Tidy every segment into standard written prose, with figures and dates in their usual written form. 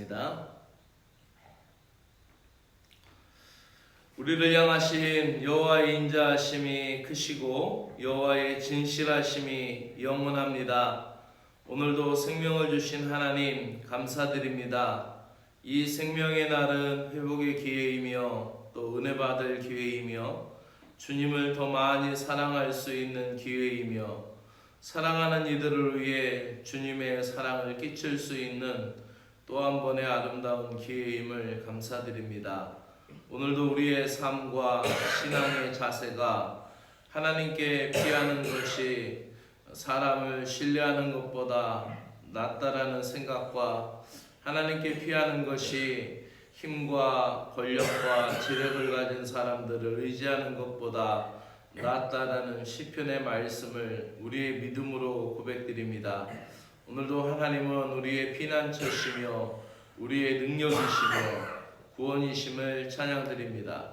하겠습니다. 우리를 향하신 여호와의 인자하심이 크시고 여호와의 진실하심이 영원합니다. 오늘도 생명을 주신 하나님 감사드립니다. 이 생명의 날은 회복의 기회이며 또 은혜 받을 기회이며 주님을 더 많이 사랑할 수 있는 기회이며 사랑하는 이들을 위해 주님의 사랑을 끼칠 수 있는 또 한 번의 아름다운 기회임을 감사드립니다. 오늘도 우리의 삶과 신앙의 자세가 하나님께 피하는 것이 사람을 신뢰하는 것보다 낫다라는 생각과 하나님께 피하는 것이 힘과 권력과 지력을 가진 사람들을 의지하는 것보다 낫다라는 시편의 말씀을 우리의 믿음으로 고백드립니다. 오늘도 하나님은 우리의 피난처시며 우리의 능력이시며 구원이심을 찬양드립니다.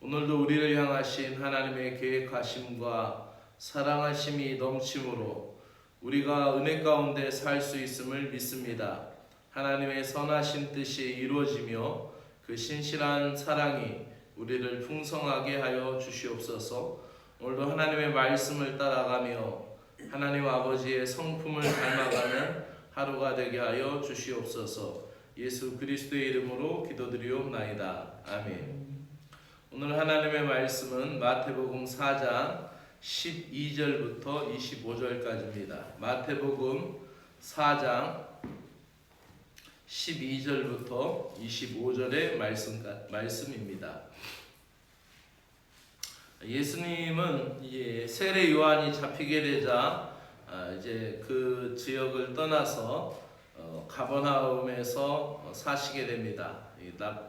오늘도 우리를 향하신 하나님의 계획하심과 사랑하심이 넘침으로 우리가 은혜 가운데 살 수 있음을 믿습니다. 하나님의 선하신 뜻이 이루어지며 그 신실한 사랑이 우리를 풍성하게 하여 주시옵소서. 오늘도 하나님의 말씀을 따라가며 하나님 아버지의 성품을 닮아가는 하루가 되게 하여 주시옵소서. 예수 그리스도의 이름으로 기도드리옵나이다. 아멘. 오늘 하나님의 말씀은 마태복음 4장 12절부터 25절까지입니다. 마태복음 4장 12절부터 25절의 말씀입니다. 예수님은 세례 요한이 잡히게 되자 이제 그 지역을 떠나서 가버나움에서 사시게 됩니다.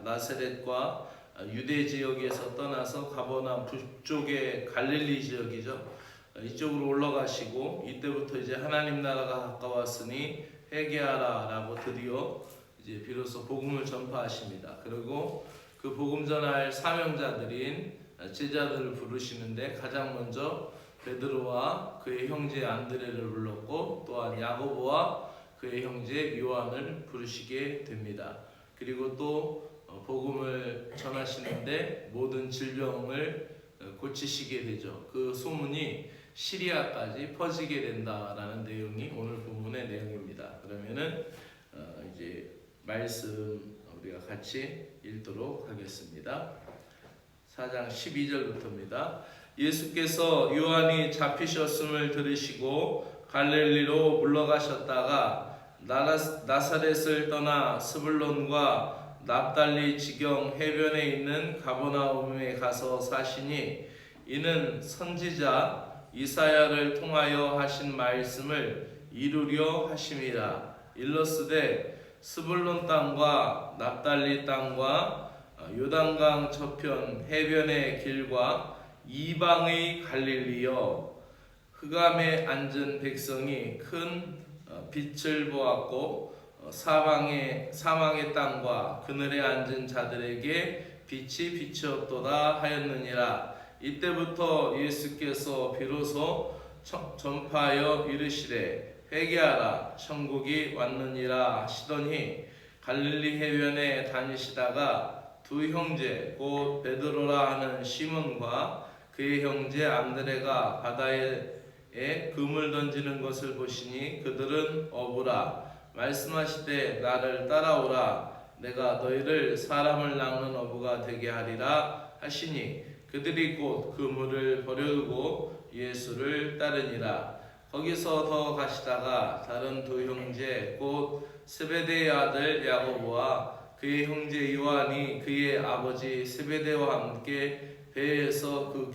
나사렛과 유대 지역에서 떠나서 가버나움 북쪽의 갈릴리 지역이죠. 이쪽으로 올라가시고 이때부터 이제 하나님 나라가 가까웠으니 회개하라라고 드디어 이제 비로소 복음을 전파하십니다. 그리고 그 복음 전할 사명자들인 제자들을 부르시는데 가장 먼저 베드로와 그의 형제 안드레를 불렀고 또한 야고보와 그의 형제 요한을 부르시게 됩니다. 그리고 또 복음을 전하시는데 모든 질병을 고치시게 되죠. 그 소문이 시리아까지 퍼지게 된다라는 내용이 오늘 본문의 내용입니다. 그러면은 이제 말씀 우리가 같이 읽도록 하겠습니다. 4장 12절부터입니다. 예수께서 요한이 잡히셨음을 들으시고 갈릴리로 물러가셨다가 나사렛을 떠나 스불론과 납달리 지경 해변에 있는 가버나움에 가서 사시니 이는 선지자 이사야를 통하여 하신 말씀을 이루려 하심이라. 일러스되 스불론 땅과 납달리 땅과 요단강 저편 해변의 길과 이방의 갈릴리여, 흑암에 앉은 백성이 큰 빛을 보았고 사망의 땅과 그늘에 앉은 자들에게 빛이 비추었도다 하였느니라. 이때부터 예수께서 비로소 전파하여 이르시되 회개하라 천국이 왔느니라 하시더니 갈릴리 해변에 다니시다가 두 형제 곧 베드로라 하는 시몬과 그의 형제 안드레가 바다에 금을 던지는 것을 보시니 그들은 어부라. 말씀하시되 나를 따라오라. 내가 너희를 사람을 낚는 어부가 되게 하리라 하시니 그들이 곧 그물을 버려두고 예수를 따르니라. 거기서 더 가시다가 다른 두 형제 곧 스베데의 아들 야고보와 그의 형제 요한이 그의 아버지 스베데와 함께 배에서 그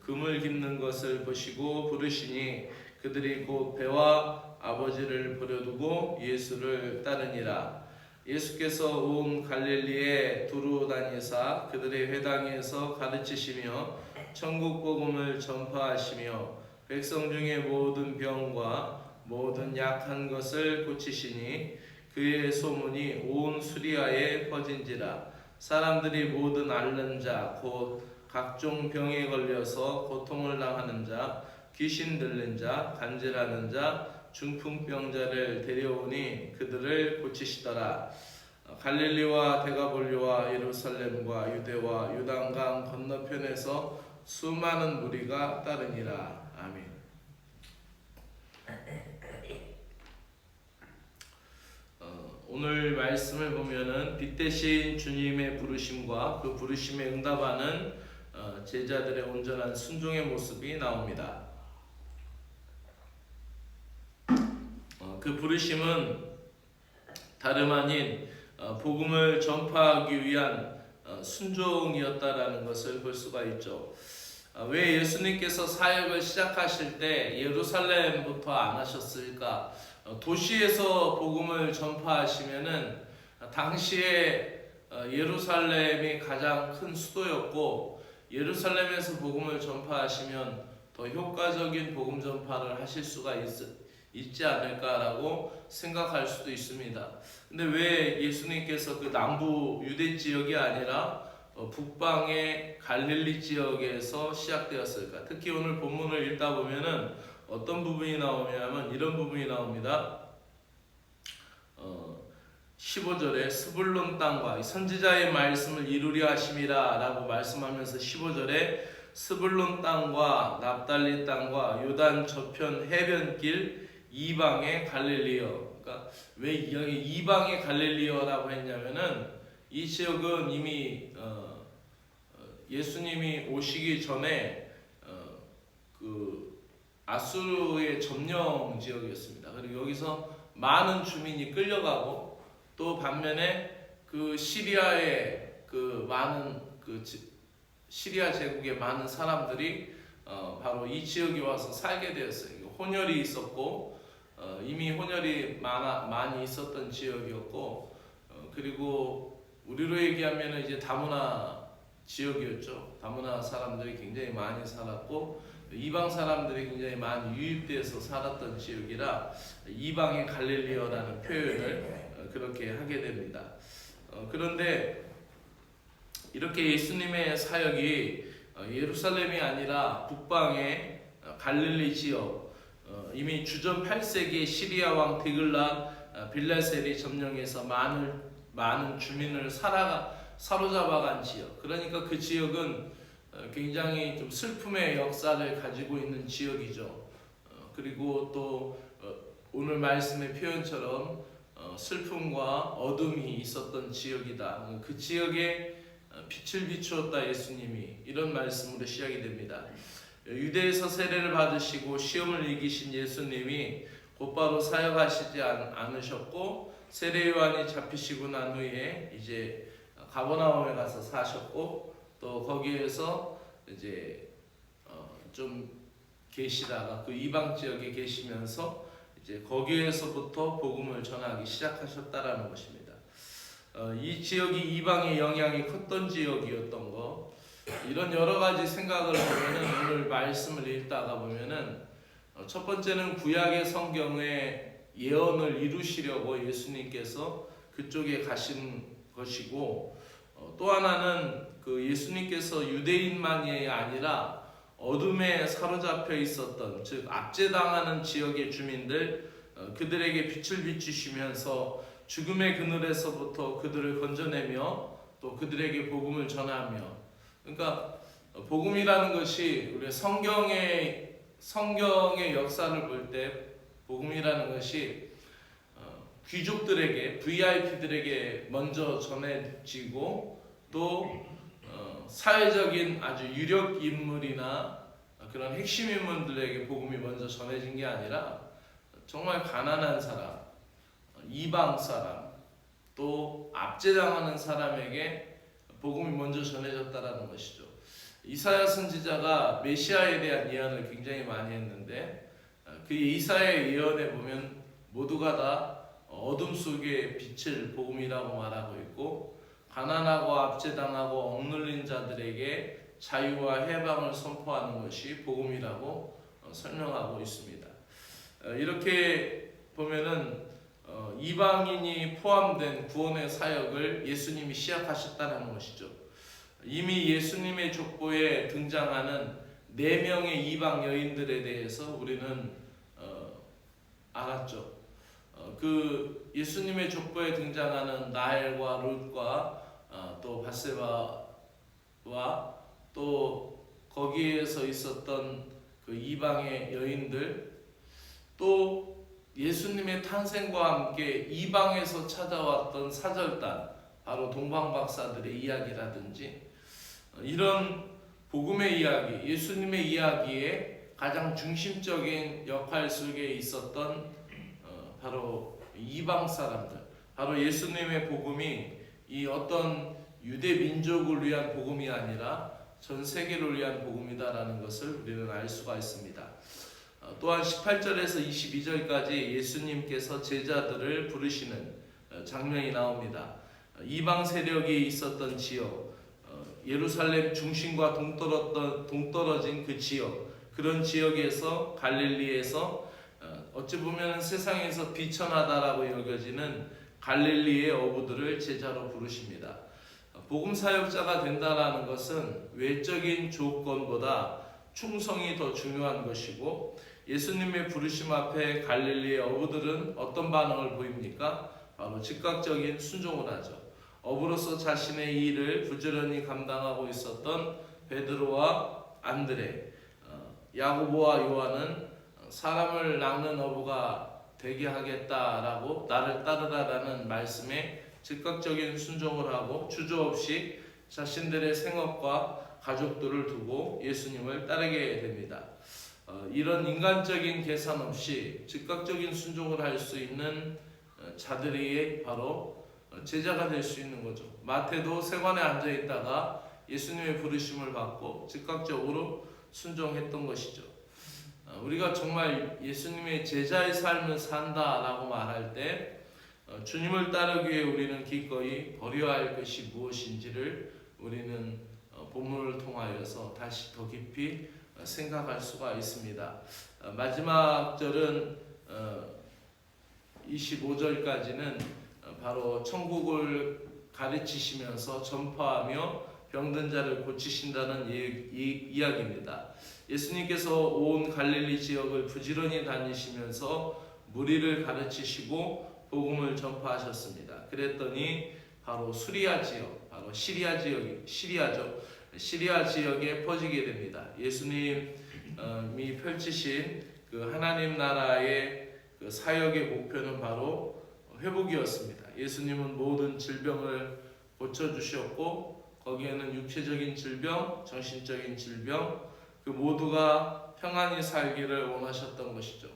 금을 깁는 것을 보시고 부르시니 그들이 곧 배와 아버지를 버려두고 예수를 따르니라. 예수께서 온 갈릴리에 두루 다니사 그들의 회당에서 가르치시며 천국 복음을 전파하시며 백성 중에 모든 병과 모든 약한 것을 고치시니 그의 소문이 온 수리아에 퍼진지라. 사람들이 모든 앓는 자 곧 각종 병에 걸려서 고통을 당하는 자, 귀신 들린 자, 간질하는 자, 중풍병자를 데려오니 그들을 고치시더라. 갈릴리와 데가볼리와 예루살렘과 유대와 요단강 건너편에서 수많은 무리가 따르니라. 아멘. 오늘 말씀을 보면은 빛 대신 주님의 부르심과 그 부르심에 응답하는 제자들의 온전한 순종의 모습이 나옵니다. 그 부르심은 다름 아닌 복음을 전파하기 위한 순종이었다라는 것을 볼 수가 있죠. 왜 예수님께서 사역을 시작하실 때 예루살렘부터 안 하셨을까? 도시에서 복음을 전파하시면은 당시에 예루살렘이 가장 큰 수도였고, 예루살렘에서 복음을 전파하시면 더 효과적인 복음 전파를 하실 수가 있지 않을까라고 생각할 수도 있습니다. 근데 왜 예수님께서 그 남부 유대 지역이 아니라 북방의 갈릴리 지역에서 시작되었을까? 특히 오늘 본문을 읽다 보면은 어떤 부분이 나오냐면 이런 부분이 나옵니다. 15절에 스불론 땅과 선지자의 말씀을 이루려 하심이라 라고 말씀하면서 15절에 스불론 땅과 납달리 땅과 요단 저편 해변길 이방의 갈릴리여. 그러니까 왜 여기 이방의 갈릴리여라고 했냐면은 이 지역은 이미 예수님이 오시기 전에 그 아수르의 점령 지역이었습니다. 그리고 여기서 많은 주민이 끌려가고, 또 반면에 그 시리아의 그 많은 시리아 제국의 많은 사람들이 바로 이 지역에 와서 살게 되었어요. 혼혈이 있었고, 이미 혼혈이 많이 있었던 지역이었고, 그리고 우리로 얘기하면 이제 다문화 지역이었죠. 다문화 사람들이 굉장히 많이 살았고, 이방 사람들이 굉장히 많이 유입돼서 살았던 지역이라 이방의 갈릴리어라는 표현을 그렇게 하게 됩니다. 그런데 이렇게 예수님의 사역이 예루살렘이 아니라 북방의 갈릴리 지역, 이미 주전 8세기 시리아 왕 디글랏 빌레셀이 점령해서 많은 주민을 사로잡아간 지역. 그러니까 그 지역은 굉장히 좀 슬픔의 역사를 가지고 있는 지역이죠. 그리고 또 오늘 말씀의 표현처럼 슬픔과 어둠이 있었던 지역이다. 그 지역에 빛을 비추었다 예수님이, 이런 말씀으로 시작이 됩니다. 유대에서 세례를 받으시고 시험을 이기신 예수님이 곧바로 사역하시지 않으셨고, 세례 요한이 잡히시고 난 후에 이제 가버나움에 가서 사셨고, 또 거기에서 이제 좀 계시다가 그 이방 지역에 계시면서 이제 거기에서부터 복음을 전하기 시작하셨다라는 것입니다. 이 지역이 이방의 영향이 컸던 지역이었던 거, 이런 여러 가지 생각을 보면은 오늘 말씀을 읽다가 보면은 첫 번째는 구약의 성경의 예언을 이루시려고 예수님께서 그쪽에 가신 것이고, 또 하나는 그 예수님께서 유대인만이 아니라 어둠에 사로잡혀 있었던, 즉 압제당하는 지역의 주민들, 그들에게 빛을 비추시면서 죽음의 그늘에서부터 그들을 건져내며 또 그들에게 복음을 전하며, 그러니까 복음이라는 것이 우리 성경의 역사를 볼 때 복음이라는 것이 귀족들에게, VIP들에게 먼저 전해지고, 또 사회적인 아주 유력 인물이나 그런 핵심 인물들에게 복음이 먼저 전해진 게 아니라 정말 가난한 사람, 이방 사람, 또 압제당하는 사람에게 복음이 먼저 전해졌다라는 것이죠. 이사야 선지자가 메시아에 대한 예언을 굉장히 많이 했는데, 그 이사야의 예언에 보면 모두가 다 어둠 속의 빛을 복음이라고 말하고 있고, 가난하고 압제당하고 억눌린 자들에게 자유와 해방을 선포하는 것이 복음이라고 설명하고 있습니다. 이렇게 보면은 이방인이 포함된 구원의 사역을 예수님이 시작하셨다는 것이죠. 이미 예수님의 족보에 등장하는 4명의 이방 여인들에 대해서 우리는 알았죠. 그 예수님의 족보에 등장하는 나엘과 룻과 또 밧세바와 또 거기에서 있었던 그 이방의 여인들, 또 예수님의 탄생과 함께 이방에서 찾아왔던 사절단, 바로 동방박사들의 이야기라든지 이런 복음의 이야기, 예수님의 이야기에 가장 중심적인 역할 속에 있었던 바로 이방 사람들, 바로 예수님의 복음이 이 어떤 유대 민족을 위한 복음이 아니라 전 세계를 위한 복음이다라는 것을 우리는 알 수가 있습니다. 또한 18절에서 22절까지 예수님께서 제자들을 부르시는 장면이 나옵니다. 이방 세력이 있었던 지역, 예루살렘 중심과 동떨어진 그 지역, 그런 지역에서 갈릴리에서 어찌 보면 세상에서 비천하다라고 여겨지는 갈릴리의 어부들을 제자로 부르십니다. 복음 사역자가 된다라는 것은 외적인 조건보다 충성이 더 중요한 것이고, 예수님의 부르심 앞에 갈릴리의 어부들은 어떤 반응을 보입니까? 바로 즉각적인 순종을 하죠. 어부로서 자신의 일을 부지런히 감당하고 있었던 베드로와 안드레, 야고보와 요한은 사람을 낚는 어부가 되게 하겠다라고 나를 따르라라는 말씀에 즉각적인 순종을 하고 주저없이 자신들의 생업과 가족들을 두고 예수님을 따르게 됩니다. 이런 인간적인 계산 없이 즉각적인 순종을 할 수 있는 자들이 바로 제자가 될 수 있는 거죠. 마태도 세관에 앉아 있다가 예수님의 부르심을 받고 즉각적으로 순종했던 것이죠. 우리가 정말 예수님의 제자의 삶을 산다라고 말할 때 주님을 따르기 위해 우리는 기꺼이 버려야 할 것이 무엇인지를 우리는 본문을 통하여서 다시 더 깊이 생각할 수가 있습니다. 마지막 절은 25절까지는 바로 천국을 가르치시면서 전파하며 병든 자를 고치신다는 이야기입니다. 예수님께서 온 갈릴리 지역을 부지런히 다니시면서 무리를 가르치시고 복음을 전파하셨습니다. 그랬더니 바로 수리아 지역, 바로 시리아 지역에 퍼지게 됩니다. 예수님이 펼치신 그 하나님 나라의 그 사역의 목표는 바로 회복이었습니다. 예수님은 모든 질병을 고쳐주셨고, 거기에는 육체적인 질병, 정신적인 질병, 그 모두가 평안히 살기를 원하셨던 것이죠.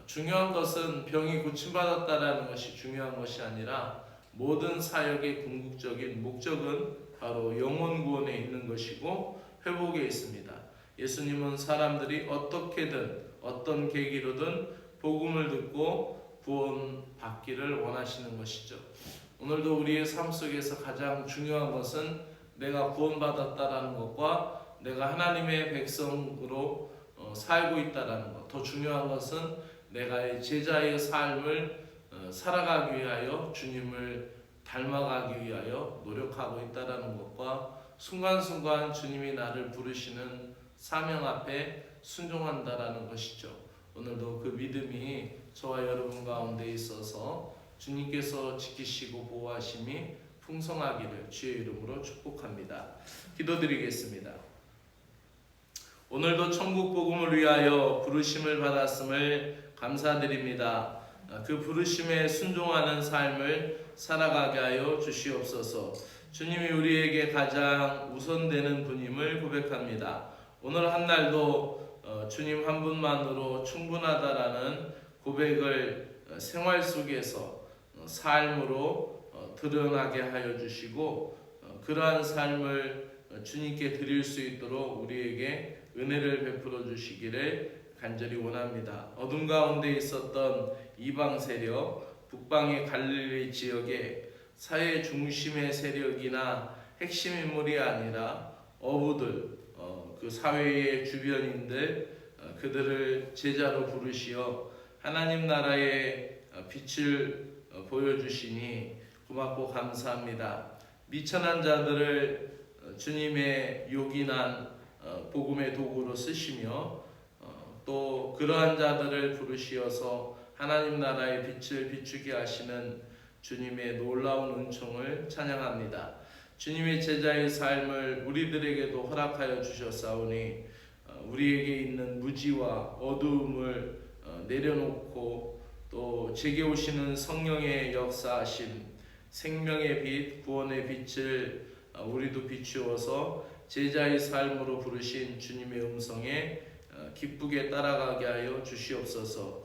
중요한 것은 병이 고침받았다라는 것이 중요한 것이 아니라 모든 사역의 궁극적인 목적은 바로 영혼 구원에 있는 것이고 회복에 있습니다. 예수님은 사람들이 어떻게든 어떤 계기로든 복음을 듣고 구원받기를 원하시는 것이죠. 오늘도 우리의 삶 속에서 가장 중요한 것은 내가 구원받았다라는 것과 내가 하나님의 백성으로 살고 있다라는 것. 더 중요한 것은 내가 제자의 삶을 살아가기 위하여 주님을 닮아가기 위하여 노력하고 있다라는 것과 순간순간 주님이 나를 부르시는 사명 앞에 순종한다라는 것이죠. 오늘도 그 믿음이 저와 여러분 가운데 있어서 주님께서 지키시고 보호하심이 풍성하기를 주의 이름으로 축복합니다. 기도드리겠습니다. 오늘도 천국 복음을 위하여 부르심을 받았음을 감사드립니다. 그 부르심에 순종하는 삶을 살아가게 하여 주시옵소서. 주님이 우리에게 가장 우선되는 분임을 고백합니다. 오늘 한 날도 주님 한 분만으로 충분하다라는 고백을 생활 속에서 삶으로 드러나게 하여 주시고, 그러한 삶을 주님께 드릴 수 있도록 우리에게 은혜를 베풀어 주시기를 간절히 원합니다. 어둠 가운데 있었던 이방 세력, 북방의 갈릴리 지역에 사회 중심의 세력이나 핵심 인물이 아니라 어부들, 그 사회의 주변인들, 그들을 제자로 부르시어 하나님 나라의 빛을 보여주시니 고맙고 감사합니다. 미천한 자들을 주님의 요긴한 복음의 도구로 쓰시며 또 그러한 자들을 부르시어서 하나님 나라의 빛을 비추게 하시는 주님의 놀라운 은총을 찬양합니다. 주님의 제자의 삶을 우리들에게도 허락하여 주셨사오니 우리에게 있는 무지와 어두움을 내려놓고 또 제게 오시는 성령의 역사하심, 생명의 빛, 구원의 빛을 우리도 비추어서 제자의 삶으로 부르신 주님의 음성에 기쁘게 따라가게 하여 주시옵소서.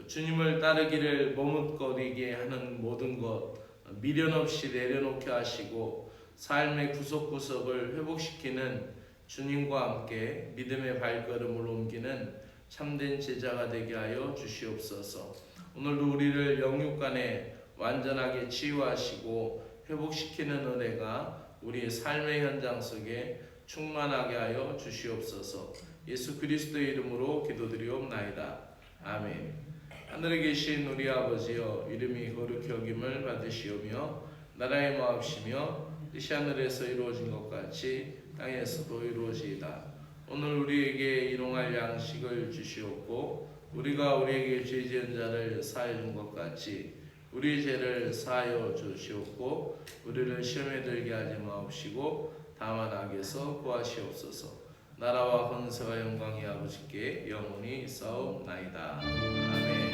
주님을 따르기를 머뭇거리게 하는 모든 것 미련 없이 내려놓게 하시고 삶의 구석구석을 회복시키는 주님과 함께 믿음의 발걸음을 옮기는 참된 제자가 되게 하여 주시옵소서. 오늘도 우리를 영육간에 완전하게 치유하시고 회복시키는 은혜가 우리의 삶의 현장 속에 충만하게 하여 주시옵소서. 예수 그리스도의 이름으로 기도드리옵나이다. 아멘. 하늘에 계신 우리 아버지여, 이름이 거룩히 여김을 받으시오며 나라의 마옵시며 뜻이 하늘에서 이루어진 것 같이 땅에서도 이루어지이다. 오늘 우리에게 일용할 양식을 주시옵고 우리가 우리에게 죄 지은 자를 사하여 준 것 같이 우리 죄를 사하여 주시옵고 우리를 시험에 들게 하지 마옵시고 다만 악에서 구하시옵소서. 나라와 권세와 영광이 아버지께 영원히 있사옵나이다. 아멘.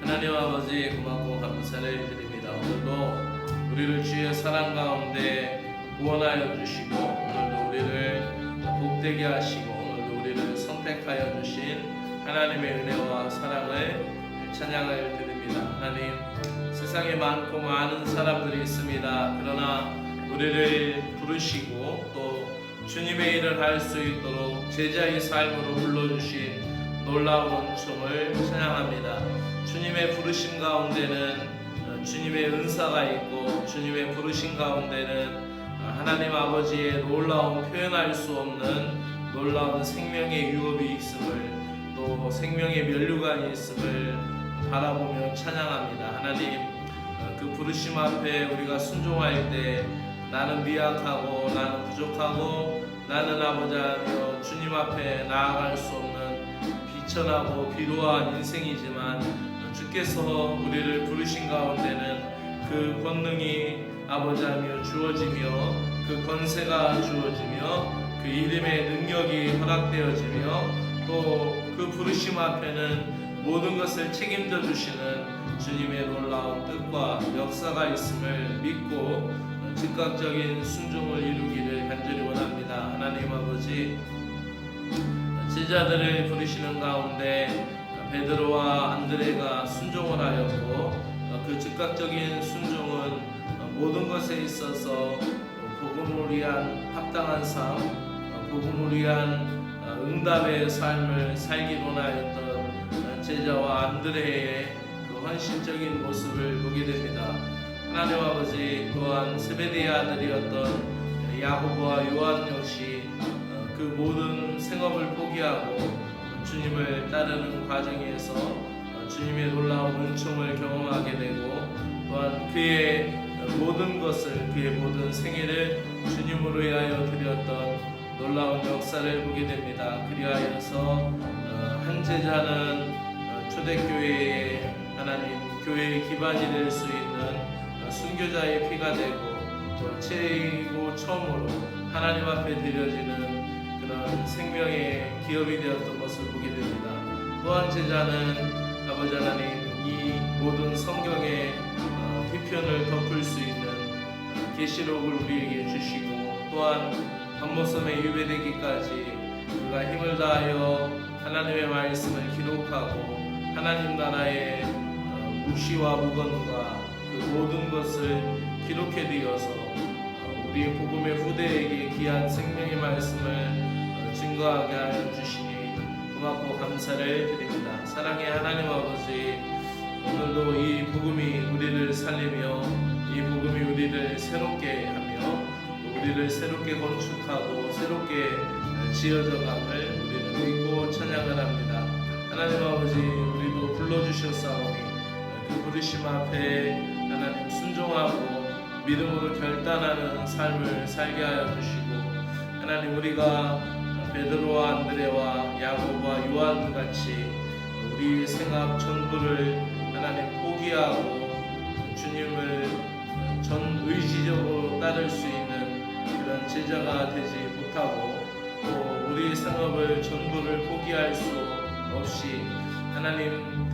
하나님 아버지 고맙고 감사를 드립니다. 오늘도 우리를 주의 사랑 가운데 구원하여 주시고 오늘도 우리를 복되게 하시고 오늘도 우리를 선택하여 주신 하나님의 은혜와 사랑을 찬양을 드립니다. 하나님, 세상에 많고 많은 사람들이 있습니다. 그러나 우리를 부르시고 또 주님의 일을 할 수 있도록 제자의 삶으로 불러주신 놀라운 은총을 찬양합니다. 주님의 부르심 가운데는 주님의 은사가 있고 주님의 부르심 가운데는 하나님 아버지의 놀라운 표현할 수 없는 놀라운 생명의 유업이 있음을 또 생명의 면류관이 있음을 바라보며 찬양합니다. 하나님, 그 부르심 앞에 우리가 순종할 때 나는 미약하고 나는 부족하고 나는 아버지여 주님 앞에 나아갈 수 없는 비천하고 비루한 인생이지만 주께서 우리를 부르신 가운데는 그 권능이 아버지하며 주어지며 그 권세가 주어지며 그 이름의 능력이 허락되어지며 또 그 부르심 앞에는 모든 것을 책임져 주시는 주님의 놀라운 뜻과 역사가 있음을 믿고 즉각적인 순종을 이루기를 간절히 원합니다. 하나님 아버지, 제자들을 부르시는 가운데 베드로와 안드레가 순종을 하였고 그 즉각적인 순종은 모든 것에 있어서 복음을 위한 합당한 삶, 복음을 위한 응답의 삶을 살기로 하였던 제자와 안드레의 그 헌신적인 모습을 보게 됩니다. 하나님 아버지, 또한 세베대의 아들이었던 야고보와 요한 역시 그 모든 생업을 포기하고 주님을 따르는 과정에서 주님의 놀라운 은총을 경험하게 되고 또한 그의 모든 것을, 그의 모든 생애를 주님으로 위하여 드렸던 놀라운 역사를 보게 됩니다. 그리하여서 한 제자는 초대교회의 하나님 교회의 기반이 될 수 있는 순교자의 피가 되고 또 최고 처음으로 하나님 앞에 드려지는 그런 생명의 기업이 되었던 것을 보게 됩니다. 또 한 제자는 아버지 하나님, 이 모든 성경의 뒤편을 덮을 수 있는 계시록을 우리에게 주시고 또한 밤모섬에 유배되기까지 그가 힘을 다하여 하나님의 말씀을 기록하고 하나님 나라의 무시와 무건과 그 모든 것을 기록해 드려서 우리 복음의 후대에게 귀한 생명의 말씀을 증거하게 하여 주시니 고맙고 감사를 드립니다. 사랑의 하나님 아버지, 오늘도 이 복음이 우리를 살리며 이 복음이 우리를 새롭게 하며 우리를 새롭게 건축하고 새롭게 지어져감을 우리는 믿고 찬양을 합니다. 하나님 아버지, 우리도 불러주셨사오니 그 부르심 앞에 하나님 순종하고 믿음으로 결단하는 삶을 살게 하여 주시고, 하나님 우리가 베드로와 안드레와 야고보와 요한 같이 우리 생각 전부를 하나님 포기하고 주님을 전 의지적으로 따를 수 있는 그런 제자가 되지 못하고, 또 우리 생업을 전부를 포기할 수 없이 하나님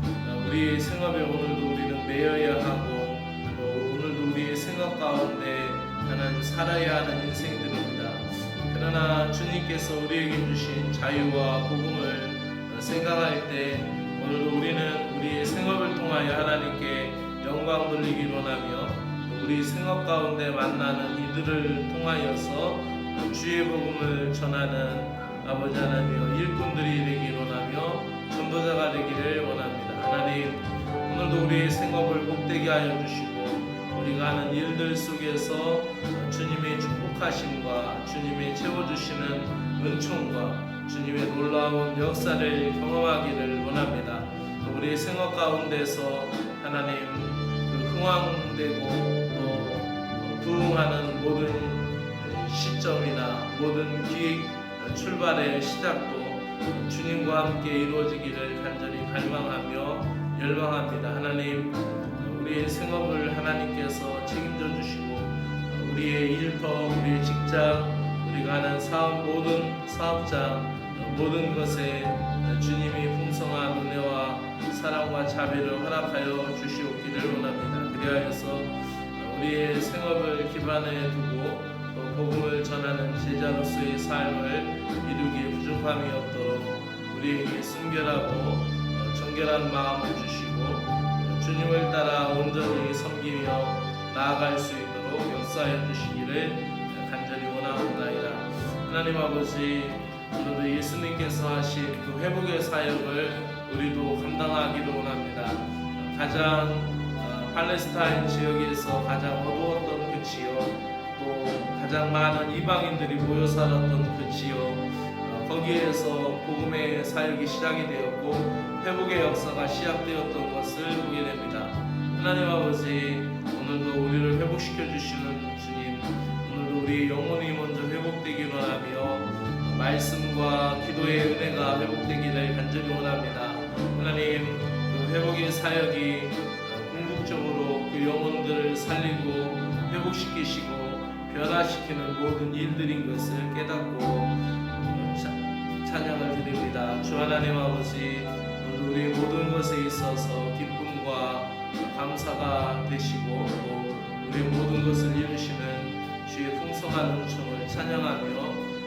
우리의 생업에 오늘도 우리는 매여야 하고, 또 오늘도 우리의 생각 가운데 하나님 살아야 하는 인생들입니다. 그러나 주님께서 우리에게 주신 자유와 복음을 생각할 때 오늘도 우리는 우리의 생업을 통하여 하나님께 영광 돌리기를 원하며, 우리 생업 가운데 만나는 이들을 통하여서 주의 복음을 전하는 아버지 하나님이여 일꾼들이 되기를 원하며 전도자가 되기를 원합니다. 하나님 오늘도 우리의 생업을 복되게 하여 주시고, 우리가 하는 일들 속에서 주님의 축복하심과 주님의 채워주시는 은총과 주님의 놀라운 역사를 경험하기를 원합니다. 우리의 생업 가운데서 하나님 그 흥왕되고 또 부흥하는 모든 시점이나 모든 기획 출발의 시작도 주님과 함께 이루어지기를 간절히 갈망하며 열망합니다. 하나님 우리의 생업을 하나님께서 책임져 주시고, 우리의 일터, 우리의 직장, 우리가 하는 사업, 모든 사업장, 모든 것에 주님이 풍성한 은혜와 사랑과 자비를 허락하여 주시옵기를 원합니다. 그리하여서 우리의 생업을 기반에 두고 또 복음을 전하는 제자로서의 삶을 이루기에 부족함이 없도록 우리에게 순결하고 정결한 마음을 주시고, 주님을 따라 온전히 섬기며 나아갈 수 있도록 역사해 주시기를 간절히 원하옵나이다. 하나님 아버지, 오늘도 예수님께서 하신 그 회복의 사역을 우리도 감당하기를 원합니다. 가장 팔레스타인 지역에서 가장 어두웠던 그 지역, 또 가장 많은 이방인들이 모여 살았던 그 지역, 거기에서 복음의 사역이 시작이 되었고 회복의 역사가 시작되었던 것을 보게 됩니다. 하나님 아버지, 오늘도 우리를 회복시켜 주시는 주님, 오늘도 우리 영혼이 먼저 회복되기를 원하며 말씀과 기도의 은혜가 회복되기를 간절히 원합니다. 하나님 그 회복의 사역이 궁극적으로 그 영혼들을 살리고 회복시키시고 변화시키는 모든 일들인 것을 깨닫고 찬양을 드립니다. 주 하나님 아버지, 우리 모든 것에 있어서 기쁨과 감사가 되시고 또 우리 모든 것을 이루시는 주의 풍성한 은총을 찬양하며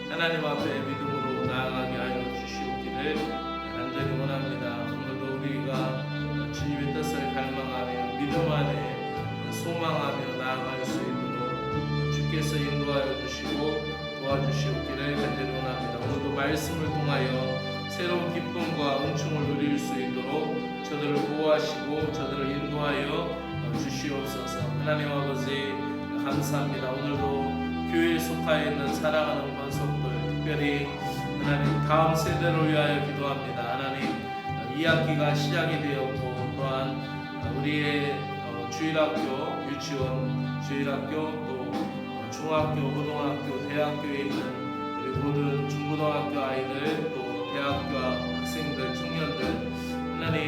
하나님 앞에 믿음으로 나아가게 하여 주시옵기를 간절히 원합니다. 오늘도 우리가 주님의 뜻을 갈망하며 믿음 안에 소망하며 나아갈 수 있도록 주께서 인도하여 주시고 도와주시옵기를 간절히 원합니다. 오늘도 말씀을 통하여 새로운 기쁨과 은총을 누릴 수 있도록 저들을 보호하시고 저들을 인도하여 주시옵소서. 하나님 아버지 감사합니다. 오늘도 교회에 속하여 있는 사랑하는 권속들, 특별히 하나님 다음 세대를 위하여 기도합니다. 하나님 이 학기가 시작이 되었고 또한 우리의 주일학교, 유치원, 주일학교 또 중학교, 고등학교, 대학교에 있는 우리 모든 중고등학교 아이들 또 대학교 학생들, 청년들 하나님